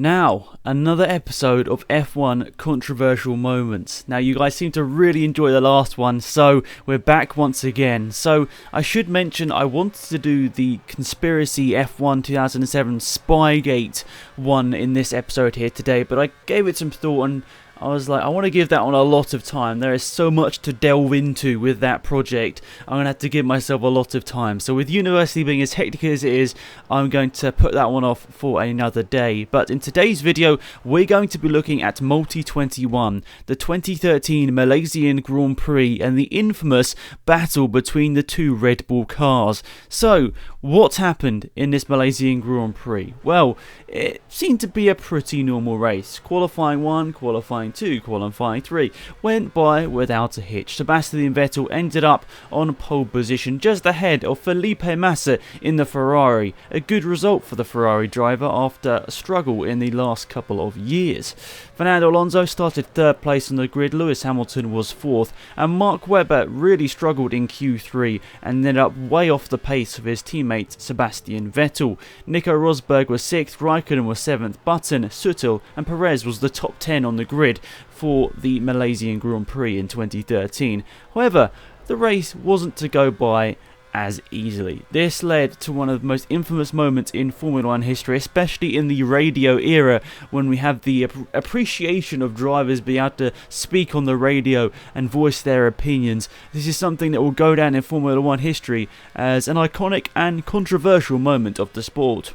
Now, another episode of F1 Controversial Moments. Now, you guys seem to really enjoy the last one, so we're back once again. So, I should mention I wanted to do the Conspiracy F1 2007 Spygate one in this episode here today, but I gave it some thought and I was like, I want to give that one a lot of time. There is so much to delve into with that project. I'm going to have to give myself a lot of time. So with university being as hectic as it is, I'm going to put that one off for another day. But in today's video, we're going to be looking at Multi 21, the 2013 Malaysian Grand Prix, and the infamous battle between the two Red Bull cars. So, what happened in this Malaysian Grand Prix? Well, it seemed to be a pretty normal race. Qualifying 1, qualifying 2, qualifying 3 went by without a hitch. Sebastian Vettel ended up on pole position just ahead of Felipe Massa in the Ferrari. A good result for the Ferrari driver after a struggle in the last couple of years. Fernando Alonso started third place on the grid, Lewis Hamilton was fourth, and Mark Webber really struggled in Q3 and ended up way off the pace of his teammate Sebastian Vettel. Nico Rosberg was sixth, Raikkonen was seventh, Button, Suttel and Perez was the top 10 on the grid for the Malaysian Grand Prix in 2013. However, the race wasn't to go by as easily. This led to one of the most infamous moments in Formula 1 history, especially in the radio era, when we have the appreciation of drivers being able to speak on the radio and voice their opinions. This is something that will go down in Formula 1 history as an iconic and controversial moment of the sport.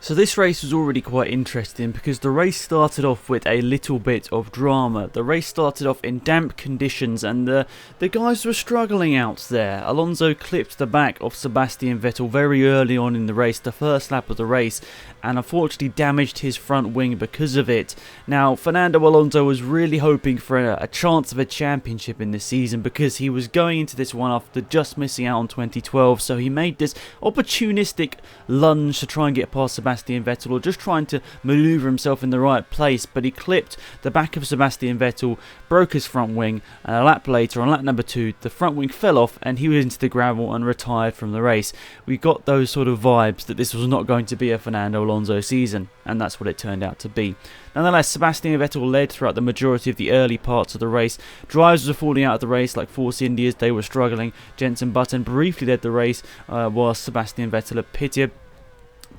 So this race was already quite interesting because the race started off with a little bit of drama. The race started off in damp conditions and the guys were struggling out there. Alonso clipped the back of Sebastian Vettel very early on in the race, the first lap of the race, and unfortunately damaged his front wing because of it. Now, Fernando Alonso was really hoping for a chance of a championship in this season because he was going into this one after just missing out on 2012, so he made this opportunistic lunge to try and get past Sebastian Vettel, or just trying to manoeuvre himself in the right place, but he clipped the back of Sebastian Vettel, broke his front wing, and a lap later, on lap number 2, the front wing fell off and he was into the gravel and retired from the race. We got those sort of vibes that this was not going to be a Fernando Alonso season, and that's what it turned out to be. Nonetheless, Sebastian Vettel led throughout the majority of the early parts of the race. Drivers were falling out of the race like Force Indias, they were struggling. Jenson Button briefly led the race whilst Sebastian Vettel had pitted.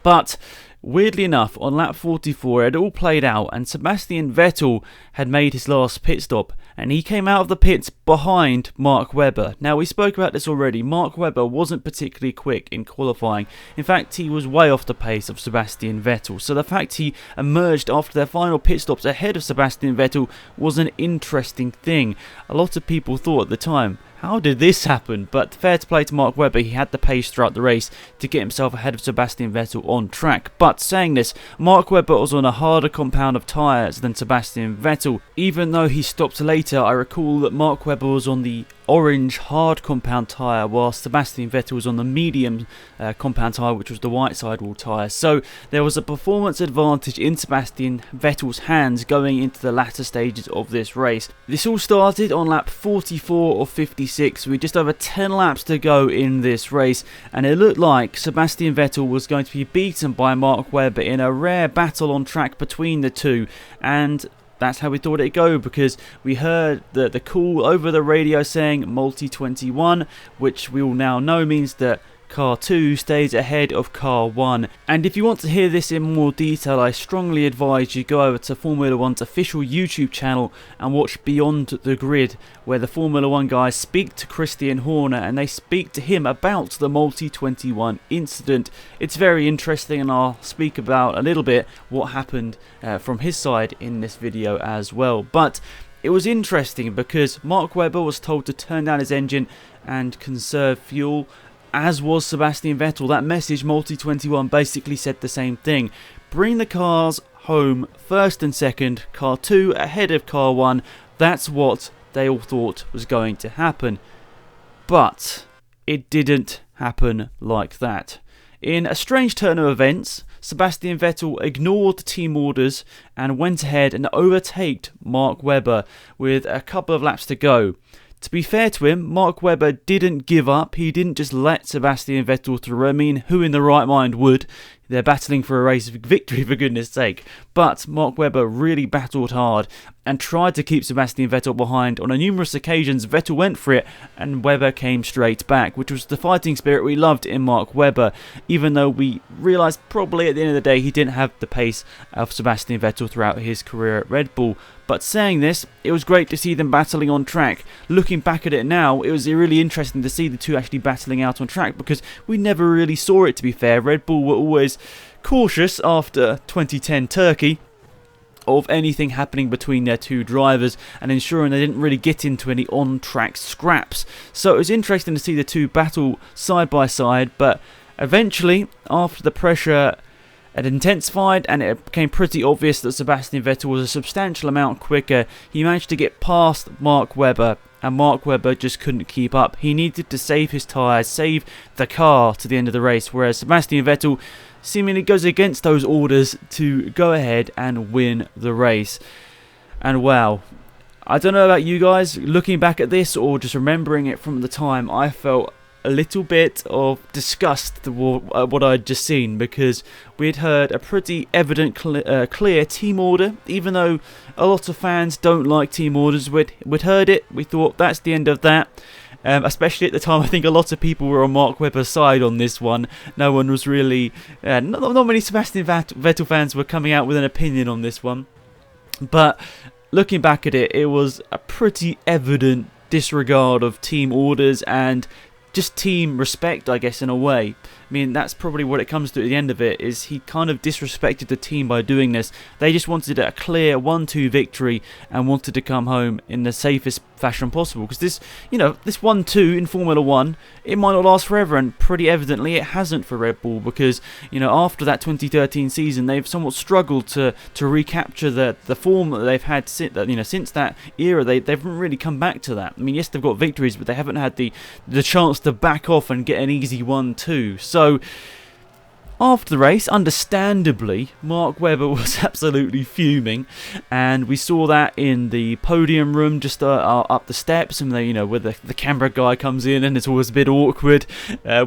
But weirdly enough, on lap 44 it had all played out and Sebastian Vettel had made his last pit stop and he came out of the pits behind Mark Webber. Now, we spoke about this already. Mark Webber wasn't particularly quick in qualifying. In fact, he was way off the pace of Sebastian Vettel. So the fact he emerged after their final pit stops ahead of Sebastian Vettel was an interesting thing. A lot of people thought at the time, how did this happen? But fair to play to Mark Webber, he had the pace throughout the race to get himself ahead of Sebastian Vettel on track. But saying this, Mark Webber was on a harder compound of tyres than Sebastian Vettel. Even though he stopped later, I recall that Mark Webber was on the orange hard compound tyre whilst Sebastian Vettel was on the medium compound tyre, which was the white sidewall tyre. So there was a performance advantage in Sebastian Vettel's hands going into the latter stages of this race. This all started on lap 44 of 56, with just over 10 laps to go in this race, and it looked like Sebastian Vettel was going to be beaten by Mark Webber in a rare battle on track between the two, and that's how we thought it'd go, because we heard the call over the radio saying Multi 21, which we all now know means that Car 2 stays ahead of Car 1. And if you want to hear this in more detail, I strongly advise you go over to Formula 1's official YouTube channel and watch Beyond the Grid, where the Formula 1 guys speak to Christian Horner and they speak to him about the Multi 21 incident. It's very interesting, and I'll speak about a little bit what happened from his side in this video as well. But it was interesting because Mark Webber was told to turn down his engine and conserve fuel, as was Sebastian Vettel. That message, Multi 21, basically said the same thing. Bring the cars home first and second, Car 2 ahead of Car 1. That's what they all thought was going to happen. But it didn't happen like that. In a strange turn of events, Sebastian Vettel ignored the team orders and went ahead and overtaked Mark Webber with a couple of laps to go. To be fair to him, Mark Webber didn't give up. He didn't just let Sebastian Vettel through. I mean, who in the right mind would? They're battling for a race victory, for goodness sake. But Mark Webber really battled hard and tried to keep Sebastian Vettel behind. On numerous occasions, Vettel went for it and Webber came straight back, which was the fighting spirit we loved in Mark Webber, even though we realised probably at the end of the day he didn't have the pace of Sebastian Vettel throughout his career at Red Bull. But saying this, it was great to see them battling on track. Looking back at it now, it was really interesting to see the two actually battling out on track, because we never really saw it, to be fair. Red Bull were always cautious after 2010 Turkey of anything happening between their two drivers and ensuring they didn't really get into any on-track scraps. So it was interesting to see the two battle side by side, but eventually, after the pressure had intensified and it became pretty obvious that Sebastian Vettel was a substantial amount quicker, he managed to get past Mark Webber, and Mark Webber just couldn't keep up. He needed to save his tyres, save the car to the end of the race, whereas Sebastian Vettel seemingly goes against those orders to go ahead and win the race. And wow, I don't know about you guys, looking back at this or just remembering it from the time, I felt a little bit of disgust at what I'd just seen, because we'd heard a pretty evident clear team order. Even though a lot of fans don't like team orders, we'd heard it, we thought that's the end of that. Especially at the time, I think a lot of people were on Mark Webber's side on this one. No one was really, not many Sebastian Vettel fans were coming out with an opinion on this one. But looking back at it, it was a pretty evident disregard of team orders and just team respect, I guess, in a way. I mean, that's probably what it comes to at the end of it, is he kind of disrespected the team by doing this. They just wanted a clear 1-2 victory and wanted to come home in the safest fashion possible. Because this 1-2 in Formula 1, it might not last forever, and pretty evidently it hasn't for Red Bull, because, after that 2013 season, they've somewhat struggled to recapture the form that they've had since that era. They haven't really come back to that. I mean, yes, they've got victories, but they haven't had the chance to back off and get an easy 1-2. So, after the race, understandably, Mark Webber was absolutely fuming, and we saw that in the podium room, just up the steps, and where the camera guy comes in, and it's always a bit awkward.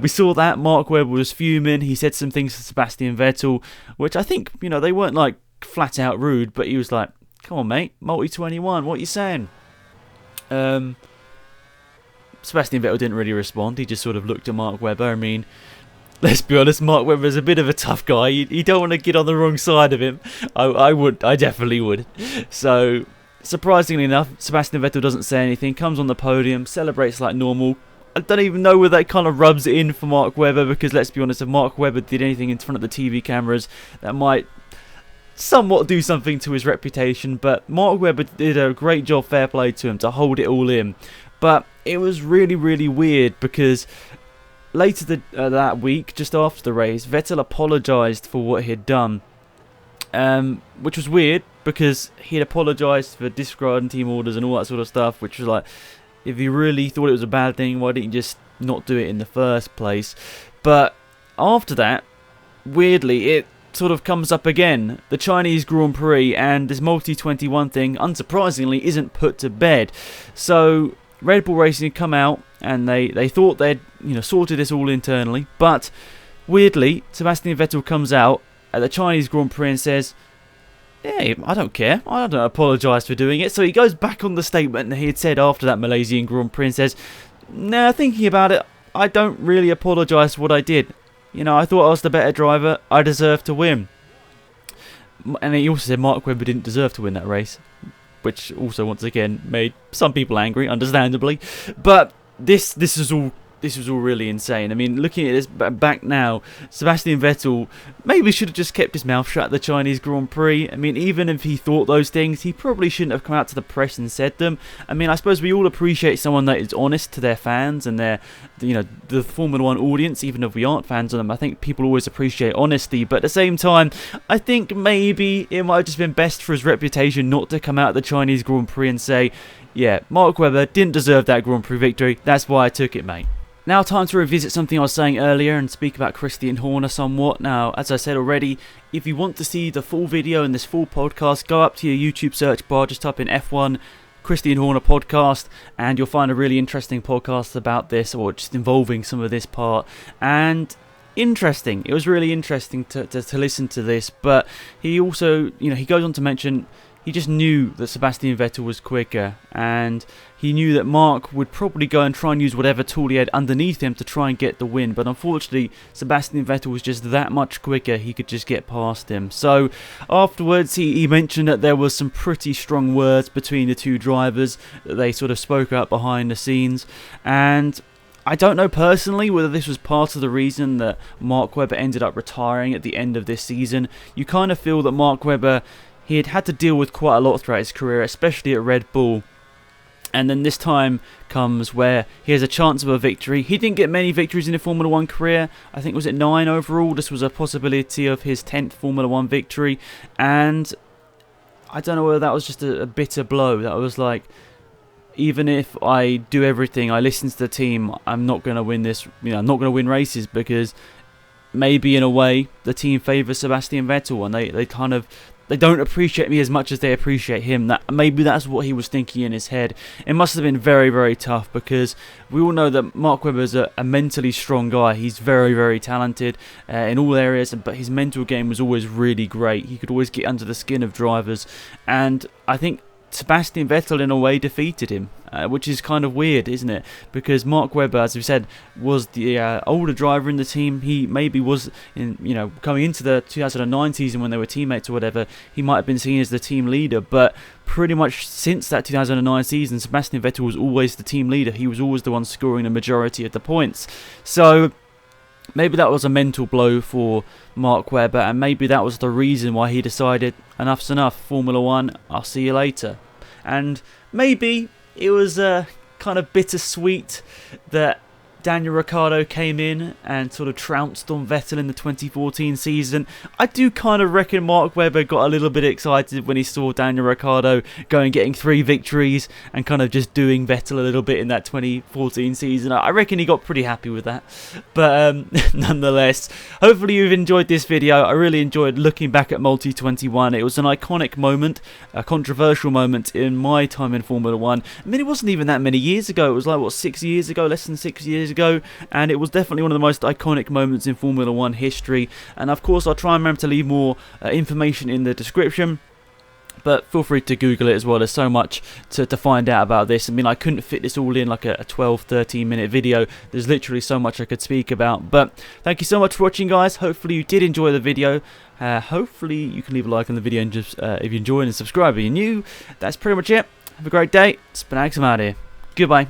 We saw that Mark Webber was fuming. He said some things to Sebastian Vettel, which I think, they weren't like flat out rude, but he was like, "Come on, mate, multi-21, what are you saying?" Sebastian Vettel didn't really respond. He just sort of looked at Mark Webber. I mean, let's be honest, Mark Webber is a bit of a tough guy. You don't want to get on the wrong side of him. I definitely would. So, surprisingly enough, Sebastian Vettel doesn't say anything, comes on the podium, celebrates like normal. I don't even know whether that kind of rubs it in for Mark Webber, because let's be honest, if Mark Webber did anything in front of the TV cameras, that might somewhat do something to his reputation. But Mark Webber did a great job, fair play to him, to hold it all in. But it was really, really weird, because later that week, just after the race, Vettel apologised for what he had done, which was weird, because he had apologised for disregarding team orders and all that sort of stuff, which was like, if you really thought it was a bad thing, why didn't you just not do it in the first place? But after that, weirdly, it sort of comes up again, the Chinese Grand Prix, and this multi-21 thing, unsurprisingly, isn't put to bed. So Red Bull Racing had come out and they thought they'd sorted this all internally, but weirdly Sebastian Vettel comes out at the Chinese Grand Prix and says, "Hey, I don't care, I don't apologise for doing it." So he goes back on the statement that he had said after that Malaysian Grand Prix and says, "Nah, thinking about it, I don't really apologise for what I did. I thought I was the better driver, I deserve to win." And he also said Mark Webber didn't deserve to win that race, which also once again made some people angry, understandably. But this was all really insane. I mean, looking at this back now, Sebastian Vettel maybe should have just kept his mouth shut at the Chinese Grand Prix. I mean, even if he thought those things, he probably shouldn't have come out to the press and said them. I mean, I suppose we all appreciate someone that is honest to their fans and the Formula 1 audience, even if we aren't fans of them. I think people always appreciate honesty, but at the same time, I think maybe it might have just been best for his reputation not to come out at the Chinese Grand Prix and say, "Yeah, Mark Webber didn't deserve that Grand Prix victory, that's why I took it, mate." Now time to revisit something I was saying earlier and speak about Christian Horner somewhat. Now, as I said already, if you want to see the full video and this full podcast, go up to your YouTube search bar, just type in F1 Christian Horner podcast, and you'll find a really interesting podcast about this, or just involving some of this part. And interesting. It was really interesting to listen to this, but he also, he goes on to mention he just knew that Sebastian Vettel was quicker, and he knew that Mark would probably go and try and use whatever tool he had underneath him to try and get the win, but unfortunately Sebastian Vettel was just that much quicker, he could just get past him. So afterwards he mentioned that there was some pretty strong words between the two drivers, that they sort of spoke out behind the scenes, and I don't know personally whether this was part of the reason that Mark Webber ended up retiring at the end of this season. You kind of feel that Mark Webber, he had to deal with quite a lot throughout his career, especially at Red Bull. And then this time comes where he has a chance of a victory. He didn't get many victories in a Formula 1 career. I think, was it 9 overall? This was a possibility of his 10th Formula 1 victory. And I don't know whether that was just a bitter blow. That was like, even if I do everything, I listen to the team, I'm not going to win this. I'm not going to win races, because maybe in a way the team favours Sebastian Vettel, and they don't appreciate me as much as they appreciate him. Maybe that's what he was thinking in his head. It must have been very, very tough, because we all know that Mark Webber is a mentally strong guy. He's very, very talented in all areas, but his mental game was always really great. He could always get under the skin of drivers, and I think Sebastian Vettel in a way defeated him, which is kind of weird, isn't it? Because Mark Webber, as we said, was the older driver in the team. He maybe was, coming into the 2009 season when they were teammates or whatever, he might have been seen as the team leader, but pretty much since that 2009 season, Sebastian Vettel was always the team leader. He was always the one scoring the majority of the points. So maybe that was a mental blow for Mark Webber, and maybe that was the reason why he decided, enough's enough, Formula 1, I'll see you later. And maybe it was kind of bittersweet that Daniel Ricciardo came in and sort of trounced on Vettel in the 2014 season. I do kind of reckon Mark Webber got a little bit excited when he saw Daniel Ricciardo going getting 3 victories and kind of just doing Vettel a little bit in that 2014 season. I reckon he got pretty happy with that. But nonetheless, hopefully you've enjoyed this video. I really enjoyed looking back at Multi 21. It was an iconic moment, a controversial moment in my time in Formula 1. I mean, it wasn't even that many years ago. It was like, 6 years ago? Less than 6 years ago, and it was definitely one of the most iconic moments in Formula 1 history. And of course I'll try and remember to leave more information in the description, but feel free to Google it as well. There's so much to find out about this. I mean, I couldn't fit this all in like a 12-13 minute video. There's literally so much I could speak about. But thank you so much for watching, guys. Hopefully you did enjoy the video. Hopefully you can leave a like on the video, and just if you enjoyed, and subscribe if you're new. That's pretty much it. Have a great day. It's been Alex, I'm out here. Goodbye.